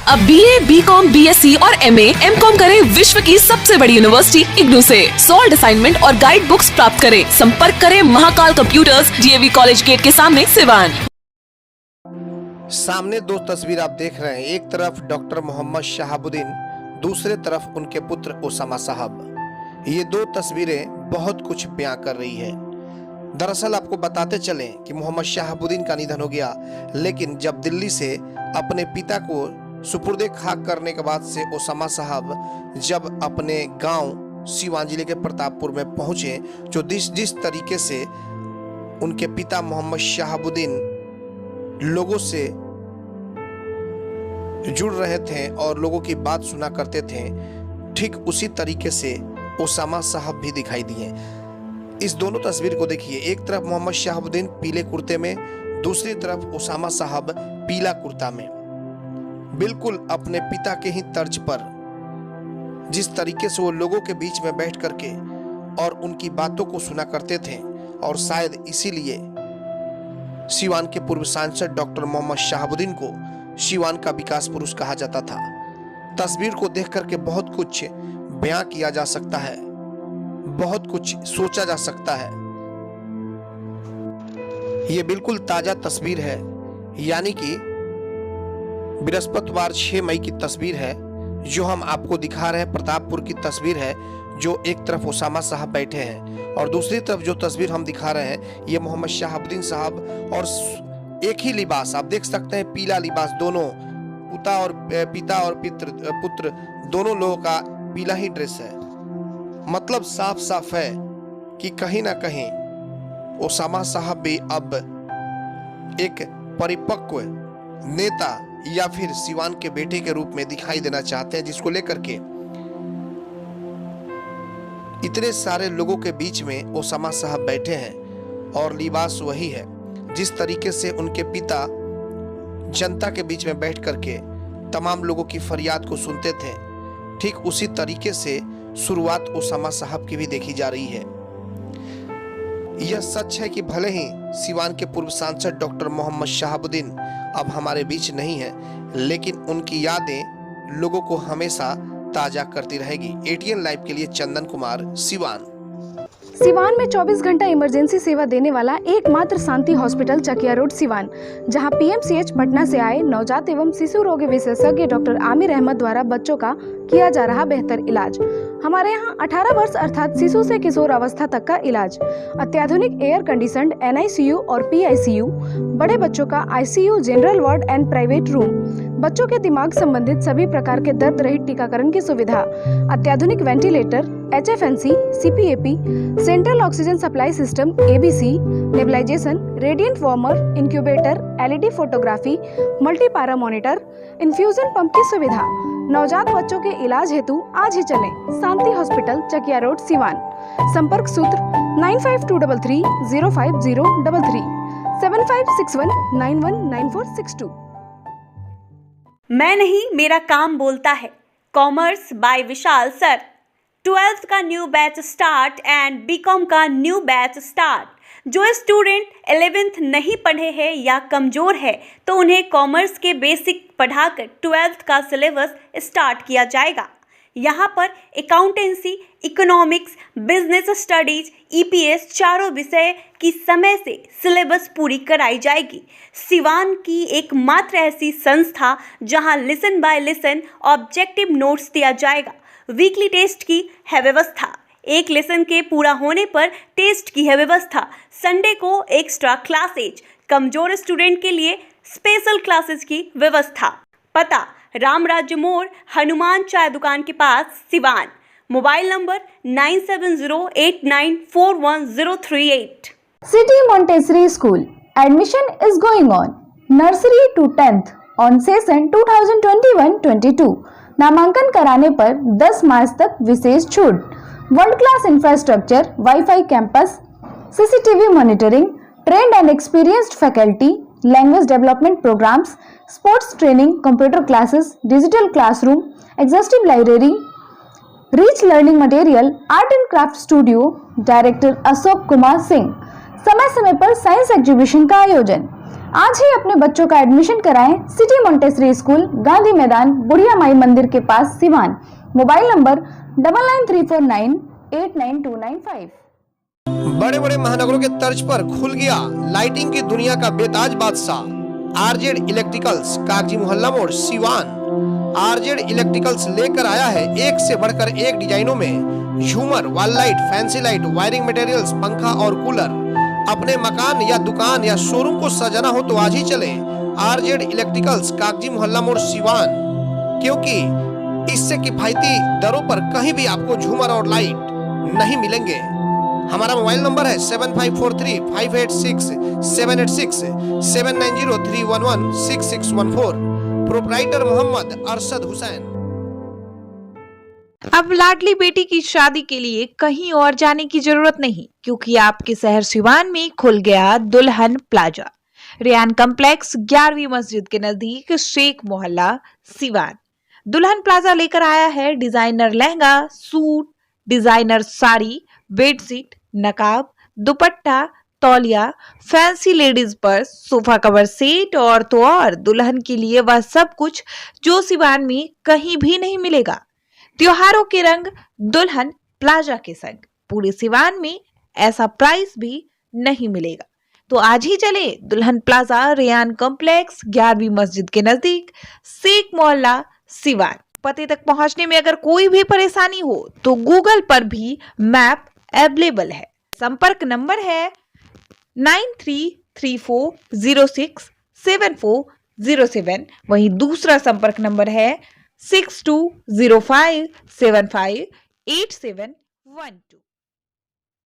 अब BA, BCom, BSc और MA, MCom करें विश्व की सबसे बड़ी यूनिवर्सिटी इग्नू से। सॉल्ड असाइनमेंट और गाइड बुक्स प्राप्त करें। संपर्क करें Mahakal computers, DAV college gate के सामने, सिवान। सामने दो तस्वीर आप देख रहे हैं। एक तरफ डॉक्टर मोहम्मद शहाबुद्दीन, दूसरे तरफ उनके पुत्र ओसामा साहब। ये दो तस्वीरें बहुत कुछ बयां कर रही है। दरअसल आपको बताते चलें कि मोहम्मद शहाबुद्दीन का निधन हो गया, लेकिन जब दिल्ली से अपने पिता को सुपुर्दे खाक करने के बाद से ओसामा साहब जब अपने गांव सिवान जिले के प्रतापपुर में पहुंचे, जो जिस तरीके से उनके पिता मोहम्मद शहाबुद्दीन लोगों से जुड़ रहे थे और लोगों की बात सुना करते थे, ठीक उसी तरीके से ओसामा साहब भी दिखाई दिए। इस दोनों तस्वीर को देखिए। एक तरफ मोहम्मद शहाबुद्दीन पीले कुर्ते में, दूसरी तरफ ओसामा साहब पीला कुर्ता में। बिल्कुल अपने पिता के ही तर्ज पर जिस तरीके से वो लोगों के बीच में बैठ करके और उनकी बातों को सुना करते थे, और शायद इसीलिए सिवान के पूर्व सांसद डॉक्टर मोहम्मद शहाबुद्दीन को सिवान का विकास पुरुष कहा जाता था। तस्वीर को देख करके बहुत कुछ बयां किया जा सकता है, बहुत कुछ सोचा जा सकता है। ये बिल्कुल ताजा तस्वीर है, यानी कि बृहस्पतिवार 6 मई की तस्वीर है जो हम आपको दिखा रहे हैं। प्रतापपुर की तस्वीर है, जो एक तरफ ओसामा साहब बैठे हैं और दूसरी तरफ जो तस्वीर हम दिखा रहे हैं ये मोहम्मद शहाबुद्दीन साहब, और एक ही लिबास आप देख सकते हैं, पीला लिबास। दोनों पिता और पुत्र दोनों लोगों का पीला ही ड्रेस है। मतलब साफ साफ है कि कहीं ना कहीं ओसामा साहब भी अब एक परिपक्व नेता या फिर सिवान के बेटे के रूप में दिखाई देना चाहते हैं, जिसको लेकर के इतने सारे लोगों के बीच में ओसामा साहब बैठे हैं और लिबास वही है जिस तरीके से उनके पिता जनता के बीच में बैठ करके तमाम लोगों की फरियाद को सुनते थे। ठीक उसी तरीके से शुरुआत ओसामा साहब की भी देखी जा रही है। यह सच है कि भले ही सिवान के पूर्व सांसद डॉक्टर मोहम्मद शहाबुद्दीन अब हमारे बीच नहीं है, लेकिन उनकी यादें लोगों को हमेशा ताजा करती रहेगी। ATN लाइव के लिए चंदन कुमार, सिवान। सिवान में 24 घंटा इमरजेंसी सेवा देने वाला एकमात्र शांति हॉस्पिटल चकिया रोड सिवान, जहां PMCH पटना से आए नवजात एवं शिशु रोग विशेषज्ञ डॉक्टर आमिर अहमद द्वारा बच्चों का किया जा रहा बेहतर इलाज। हमारे यहाँ 18 वर्ष अर्थात शिशु से किशोर अवस्था तक का इलाज, अत्याधुनिक एयर कंडीशनड NICU और PICU, बड़े बच्चों का ICU, general ward and private room, बच्चों के दिमाग संबंधित सभी प्रकार के दर्द रहित टीकाकरण की सुविधा, अत्याधुनिक ventilator, HFNC, CPAP, central oxygen supply system ABC, nebulisation, radiant warmer, incubator, LED photography, multipara monitor, infusion pump की सुविधा। नवजात बच्चों के इलाज हेतु आज ही चलें शांति हॉस्पिटल चकिया रोड सिवान। संपर्क सूत्र 9523305033 7561919462। मैं नहीं, मेरा काम बोलता है। Commerce by Vishal sir. 12th का new batch start and BCom का न्यू बैच स्टार्ट। जो स्टूडेंट 11th नहीं पढ़े हैं या कमज़ोर है तो उन्हें कॉमर्स के बेसिक पढ़ाकर 12th का सिलेबस स्टार्ट किया जाएगा। यहाँ पर accountancy, economics, business studies, EPS चारों विषय की समय से सिलेबस पूरी कराई जाएगी। सिवान की एकमात्र ऐसी संस्था जहाँ lesson by lesson objective notes दिया जाएगा। वीकली टेस्ट की है व्यवस्था। एक लेसन के पूरा होने पर टेस्ट की है व्यवस्था। संडे को एक्स्ट्रा क्लासेज, कमजोर स्टूडेंट के लिए स्पेशल क्लासेस की व्यवस्था। पता राम राज्य मोड़, हनुमान चाय दुकान के पास, Siwan. Mobile number 9708941038। City Montessori School admission is going on. Nursery to 10th on session 2021-22. नामांकन कराने पर 10 मार्च तक विशेष छूट। World class infrastructure, wifi campus, CCTV monitoring, trained and experienced faculty, language development programmes, sports training, computer classes, digital classroom, exhaustive library, rich learning material, art and craft studio. Director Ashok Kumar Singh. समय समय पर science exhibition का आयोजन। आज ही अपने बच्चों का admission कराएं सिटी मोंटेसरी स्कूल, गांधी मैदान, बुढ़िया माई मंदिर के पास, सिवान। Mobile number 9934989295। बड़े बड़े महानगरों के तर्ज पर खुल गया लाइटिंग की दुनिया का बेताज बादशाह आरजेड इलेक्ट्रिकल्स, कागजी मोहल्ला मोड़, सिवान। आरजेड इलेक्ट्रिकल्स लेकर आया है एक से बढ़कर एक डिजाइनों में झूमर, wall light, fancy light, wiring materials, पंखा और कूलर। अपने मकान या दुकान या शोरूम को सजाना हो तो आज ही चले आरजेड इलेक्ट्रिकल्स, कागजी मोहल्ला मोड़, सिवान, क्योंकि इससे किफायती दरों पर कहीं भी आपको झूमर और लाइट नहीं मिलेंगे। हमारा मोबाइल नंबर है 7543586786 7903116614। प्रोप्राइटर मोहम्मद अरशद हुसैन। अब लाडली बेटी की शादी के लिए कहीं और जाने की जरूरत नहीं, क्योंकि आपके शहर सिवान में खुल गया दुल्हन प्लाजा। रेयान कॉम्प्लेक्स 11वीं मस्जिद के नजदीक, शेख मोहल्ला, सिवान। दुल्हन प्लाजा लेकर आया है designer lehenga, suit, designer sari, bedsheet, नकाब, दुपट्टा, तौलिया, fancy ladies purse, sofa cover set और तो और दुल्हन के लिए वह सब कुछ जो सिवान में कहीं भी नहीं मिलेगा। त्योहारों के रंग दुल्हन प्लाजा के संग पूरे सिवान में ऐसा प्राइस भी नहीं मिलेगा। तो आज ही चले दुल्हन प्लाजा, रेयान कॉम्प्लेक्स, 11वीं मस्जिद के नजदीक, शेख मोहल्ला, सिवान। पते तक पहुंचने में अगर कोई भी परेशानी हो तो गूगल पर भी मैप अवेलेबल है। संपर्क नंबर है 9334067407। वहीं दूसरा संपर्क नंबर है 6205758712।